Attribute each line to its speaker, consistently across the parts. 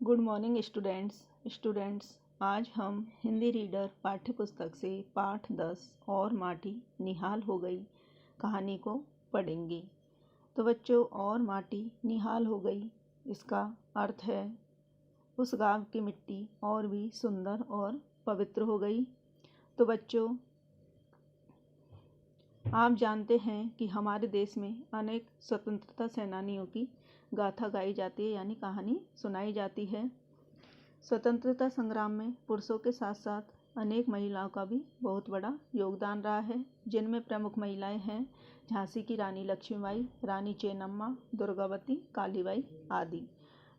Speaker 1: Good morning students. आज हम Hindi reader पाठ्य पुस्तक से पाठ 10 और माटी निहाल हो गई कहानी को पढ़ेंगे। तो बच्चों, और माटी निहाल हो गई, इसका अर्थ है उस गांव की मिट्टी और भी सुंदर और पवित्र हो गई। तो बच्चों, आप जानते हैं कि हमारे देश में अनेक स्वतंत्रता सेनानियों की गाथा गाई जाती है, यानी कहानी सुनाई जाती है। स्वतंत्रता संग्राम में पुरुषों के साथ साथ अनेक महिलाओं का भी बहुत बड़ा योगदान रहा है, जिनमें प्रमुख महिलाएं हैं झांसी की रानी लक्ष्मीबाई, रानी चेन्नम्मा, दुर्गावती, कालीबाई आदि।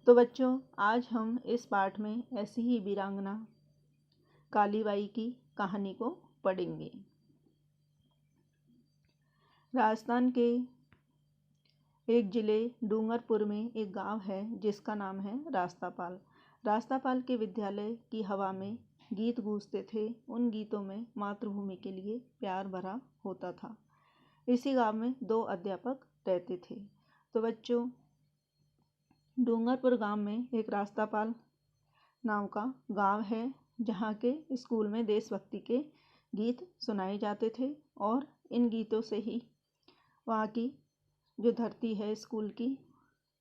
Speaker 1: तो बच्चों, आज हम इस पाठ में ऐसी ही वीरांगना कालीबाई की कहानी को पढ़ेंगे। राजस्थान के एक जिले डूंगरपुर में एक गांव है जिसका नाम है रास्तापाल। रास्तापाल के विद्यालय की हवा में गीत गूंजते थे। उन गीतों में मातृभूमि के लिए प्यार भरा होता था। इसी गांव में 2 अध्यापक रहते थे। तो बच्चों, डूंगरपुर गांव में एक रास्तापाल नाम का गांव है, जहां के स्कूल में देशभक्ति के गीत सुनाए जाते थे और इन गीतों से ही वहाँ की जो धरती है स्कूल की,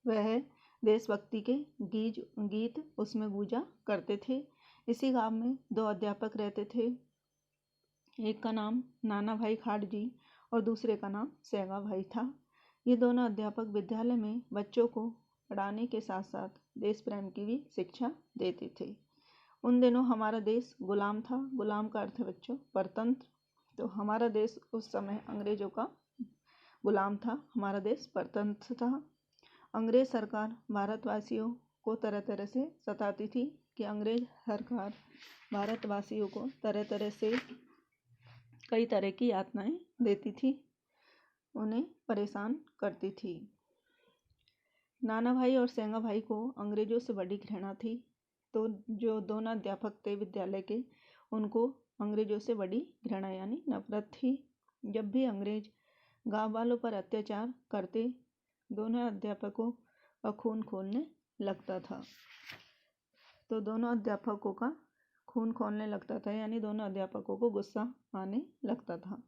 Speaker 1: वह देशभक्ति के गीत उसमें गूंजा करते थे। इसी गांव में 2 अध्यापक रहते थे। एक का नाम नाना भाई खाड़जी और दूसरे का नाम सेंगा भाई था। ये दोनों अध्यापक विद्यालय में बच्चों को पढ़ाने के साथ साथ देश प्रेम की भी शिक्षा देते थे। उन दिनों हमारा देश गुलाम था। गुलाम का अर्थ है बच्चों परतंत्र। तो हमारा देश उस समय अंग्रेजों का गुलाम था, हमारा देश परतंत्र था। अंग्रेज सरकार भारतवासियों को तरह तरह से सताती थी कि अंग्रेज सरकार भारतवासियों को तरह तरह से कई तरह की यातनाएं देती थी, उन्हें परेशान करती थी। नाना भाई और सेंगा भाई को अंग्रेजों से बड़ी घृणा थी। तो जो दोनों अध्यापक थे विद्यालय के, उनको अंग्रेजों से बड़ी घृणा यानी नफरत थी। जब भी अंग्रेज गांव वालों पर अत्याचार करते, दोनों अध्यापकों का खून खोलने लगता था। तो दोनों अध्यापकों का खून खोलने लगता था, यानी दोनों अध्यापकों को गुस्सा आने लगता था।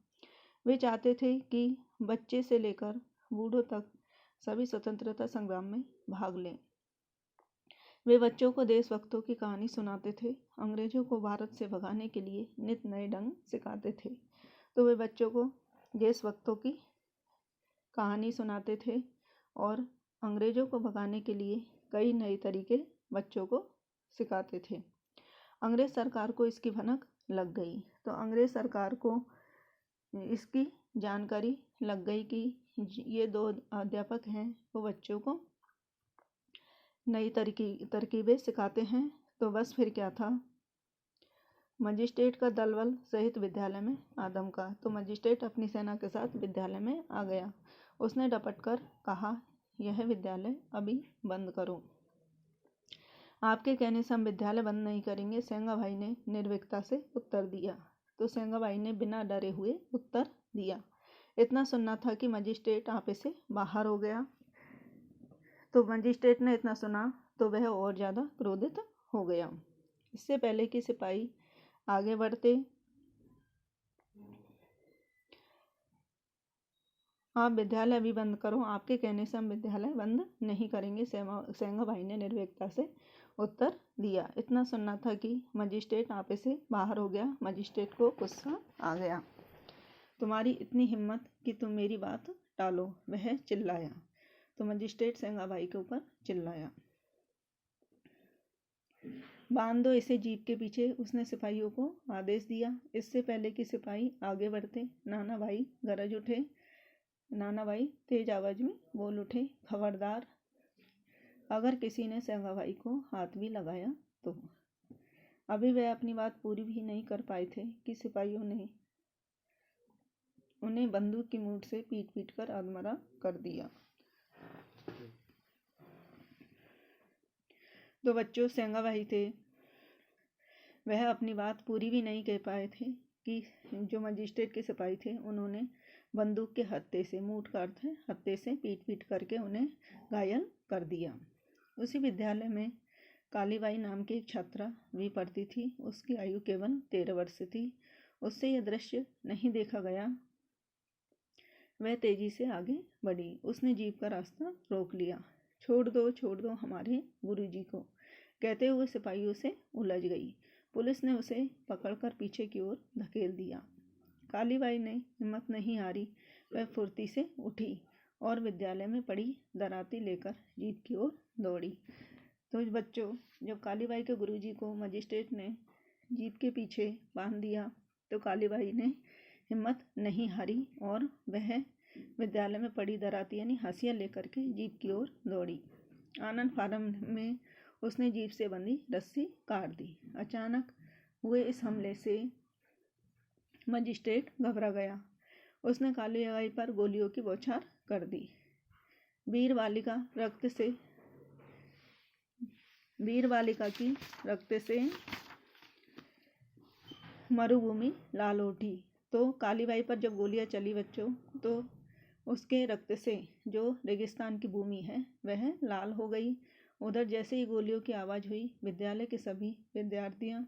Speaker 1: वे चाहते थे कि बच्चे से लेकर बूढ़ों तक सभी स्वतंत्रता संग्राम में भाग लें। वे बच्चों को देशभक्तों की कहानी सुनाते थे। अंग्रेजों को भारत से भगाने के लिए नित नए ढंग सिखाते थे। तो वे बच्चों को देशभक्तों की कहानी सुनाते थे और अंग्रेजों को भगाने के लिए कई नए तरीके बच्चों को सिखाते थे। अंग्रेज सरकार को इसकी भनक लग गई। तो अंग्रेज सरकार को इसकी जानकारी लग गई कि ये 2 अध्यापक हैं, वो बच्चों को नई तरकीबें सिखाते हैं। तो बस फिर क्या था, मजिस्ट्रेट का दलबल सहित विद्यालय में आदमका। तो मजिस्ट्रेट अपनी सेना के साथ विद्यालय में आ गया। उसने डपट कर कहा, यह विद्यालय अभी बंद करो। आपके कहने से हम विद्यालय बंद नहीं करेंगे, सेंगा भाई ने निर्भीकता से उत्तर दिया। तो सेंगा भाई ने बिना डरे हुए उत्तर दिया। इतना सुनना था कि मजिस्ट्रेट आपे से बाहर हो गया। तो मजिस्ट्रेट ने इतना सुना तो वह और ज़्यादा क्रोधित हो गया। इससे पहले कि सिपाही आगे बढ़ते, आप विद्यालय अभी बंद करो, आपके कहने से हम विद्यालय बंद नहीं करेंगे, सेंगा भाई ने निर्भीकता से उत्तर दिया। इतना सुनना था कि मजिस्ट्रेट आपे से बाहर हो गया। मजिस्ट्रेट को गुस्सा आ गया। तुम्हारी इतनी हिम्मत कि तुम मेरी बात टालो, वह चिल्लाया। तो मजिस्ट्रेट सेंगा भाई के ऊपर चिल्लाया, बांध दो इसे जीप के पीछे। उसने सिपाहियों को आदेश दिया। इससे पहले कि सिपाही आगे बढ़ते, नाना भाई गरज उठे। नाना भाई तेज आवाज में बोल उठे, खबरदार, अगर किसी ने सेंगा भाई को हाथ भी लगाया तो। अभी वे अपनी बात पूरी भी नहीं कर पाए थे कि सिपाहियों ने उन्हें बंदूक की नोक से पीट पीट कर अधमरा कर दिया। तो बच्चों, सेंगा भाई थे, वह अपनी बात पूरी भी नहीं कह पाए थे कि जो मजिस्ट्रेट के सिपाही थे, उन्होंने बंदूक के हत्थे से, मूठ का अर्थ है हत्थे से, पीट पीट करके उन्हें घायल कर दिया। उसी विद्यालय में कालीबाई नाम की एक छात्रा भी पढ़ती थी। उसकी आयु केवल 13 वर्ष थी। उससे यह दृश्य नहीं देखा गया। वह तेजी से आगे बढ़ी। उसने जीप का रास्ता रोक लिया। छोड़ दो हमारे गुरुजी को, कहते हुए सिपाहियों से उलझ गई। पुलिस ने उसे पकड़कर पीछे की ओर धकेल दिया। कालीबाई ने हिम्मत नहीं हारी। वह फुर्ती से उठी और विद्यालय में पड़ी दराती लेकर जीप की ओर दौड़ी। तो बच्चों, जब कालीबाई के गुरुजी को मजिस्ट्रेट ने जीप के पीछे बांध दिया तो कालीबाई ने हिम्मत नहीं हारी और वह विद्यालय में पड़ी दराती यानी हंसिया लेकर के जीप की ओर दौड़ी। आनंद फानन में उसने जीप से बंधी रस्सी काट दी। अचानक हुए इस हमले से मजिस्ट्रेट घबरा गया। उसने कालीबाई पर गोलियों की बौछार कर दी। वीर बालिका की रक्त से मरुभूमि लाल उठी। तो कालीबाई पर जब गोलियां चली बच्चों, तो उसके रक्त से जो रेगिस्तान की भूमि है वह लाल हो गई। उधर जैसे ही गोलियों की आवाज़ हुई, विद्यालय के सभी विद्यार्थियां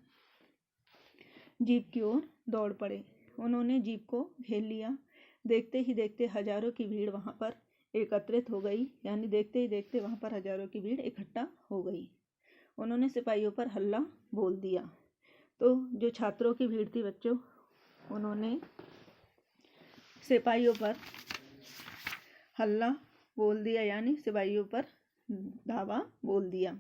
Speaker 1: जीप की ओर दौड़ पड़े। उन्होंने जीप को घेर लिया। देखते ही देखते हजारों की भीड़ वहां पर एकत्रित हो गई, यानी देखते ही देखते वहां पर हजारों की भीड़ इकट्ठा हो गई। उन्होंने सिपाहियों पर हल्ला बोल दिया। तो जो छात्रों की भीड़ थी बच्चों, उन्होंने सिपाहियों पर हल्ला बोल दिया, यानी सिपाहियों पर धावा बोल दिया।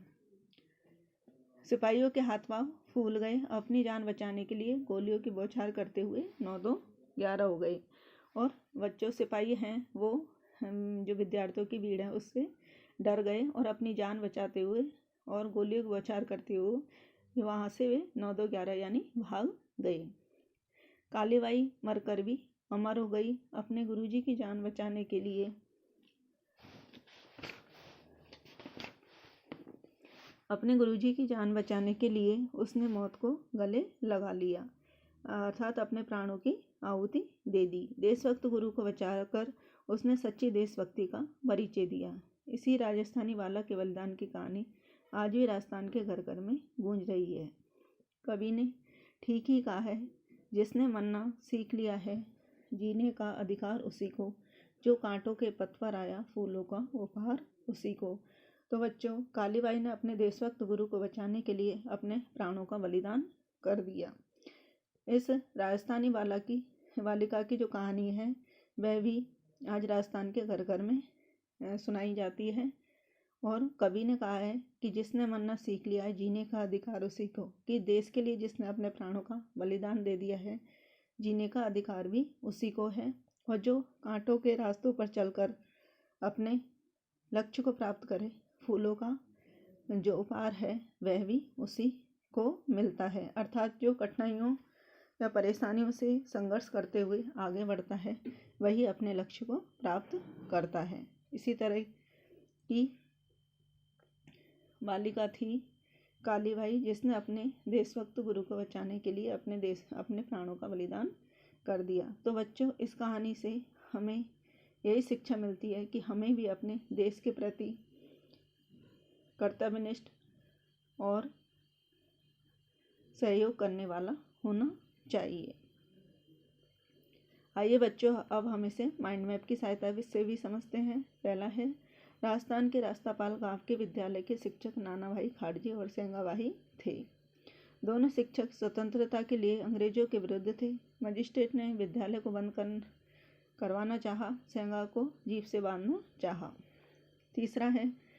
Speaker 1: सिपाहियों के हाथ पांव फूल गए। अपनी जान बचाने के लिए गोलियों की बौछार करते हुए 9-2-11 हो गए। और बच्चों, सिपाही हैं वो जो विद्यार्थियों की भीड़ है उससे डर गए और अपनी जान बचाते हुए और गोलियों की बौछार करते हुए वहाँ से वे 9-2-11 यानी भाग गए। कालीबाई मरकर भी अमर हो गई। अपने गुरुजी की जान बचाने के लिए उसने मौत को गले लगा लिया, अर्थात अपने प्राणों की आहुति दे दी। देशभक्त गुरु को बचाकर उसने सच्ची देशभक्ति का परिचय दिया। इसी राजस्थानी वाला के बलिदान की कहानी आज भी राजस्थान के घर घर में गूंज रही है। कवि ने ठीक ही कहा है, जिसने मरना सीख लिया है, जीने का अधिकार उसी को, जो कांटों के पथ पर आया, फूलों का उपहार उसी को। तो बच्चों, कालीबाई ने अपने देशभक्त गुरु को बचाने के लिए अपने प्राणों का बलिदान कर दिया। इस राजस्थानी बालिका की जो कहानी है वह भी आज राजस्थान के घर घर में सुनाई जाती है। और कवि ने कहा है कि जिसने मरना सीख लिया है, जीने का अधिकार उसी को, कि देश के लिए जिसने अपने प्राणों का बलिदान दे दिया है, जीने का अधिकार भी उसी को है। और जो कांटों के रास्तों पर चलकर अपने लक्ष्य को प्राप्त करे, फूलों का जो उपहार है वह भी उसी को मिलता है। अर्थात जो कठिनाइयों या परेशानियों से संघर्ष करते हुए आगे बढ़ता है, वही अपने लक्ष्य को प्राप्त करता है। इसी तरह की बालिका थी कालीबाई, जिसने अपने देशभक्त गुरु को बचाने के लिए अपने प्राणों का बलिदान कर दिया। तो बच्चों, इस कहानी से हमें यही शिक्षा मिलती है कि हमें भी अपने देश के प्रति कर्तव्यनिष्ठ और सहयोग करने वाला होना चाहिए। आइए बच्चों, अब हम इसे माइंड मैप की सहायता से भी समझते हैं। पहला है, राजस्थान के रास्तापाल गांव के विद्यालय के शिक्षक नानाभाई खाड़जी और सेंगाबाई थे। दोनों शिक्षक स्वतंत्रता के लिए अंग्रेजों के विरुद्ध थे। मजिस्ट्रेट ने विद्यालय को बंद करवाना चाहा, सेंगा को जीप से बांधना चाहा। तीसरा है,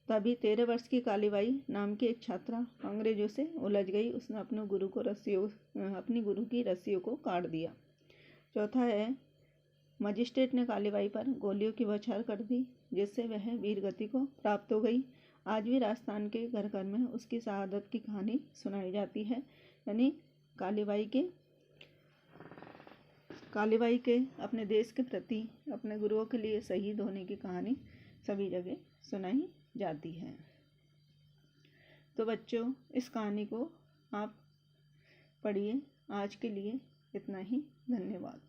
Speaker 1: तभी 13 वर्ष की कालीबाई नाम की एक छात्रा अंग्रेजों से उलझ गई। उसने अपनी गुरु की रस्सियों को काट दिया। चौथा है, मजिस्ट्रेट ने कालीबाई पर गोलियों की बौछार कर दी, जिससे वह वीरगति को प्राप्त हो गई। आज भी राजस्थान के घर घर में उसकी शहादत की कहानी सुनाई जाती है, यानी कालीबाई के अपने देश के प्रति, अपने गुरुओं के लिए शहीद होने की कहानी सभी जगह सुनाई जाती है। तो बच्चों, इस कहानी को आप पढ़िए। आज के लिए इतना ही। धन्यवाद।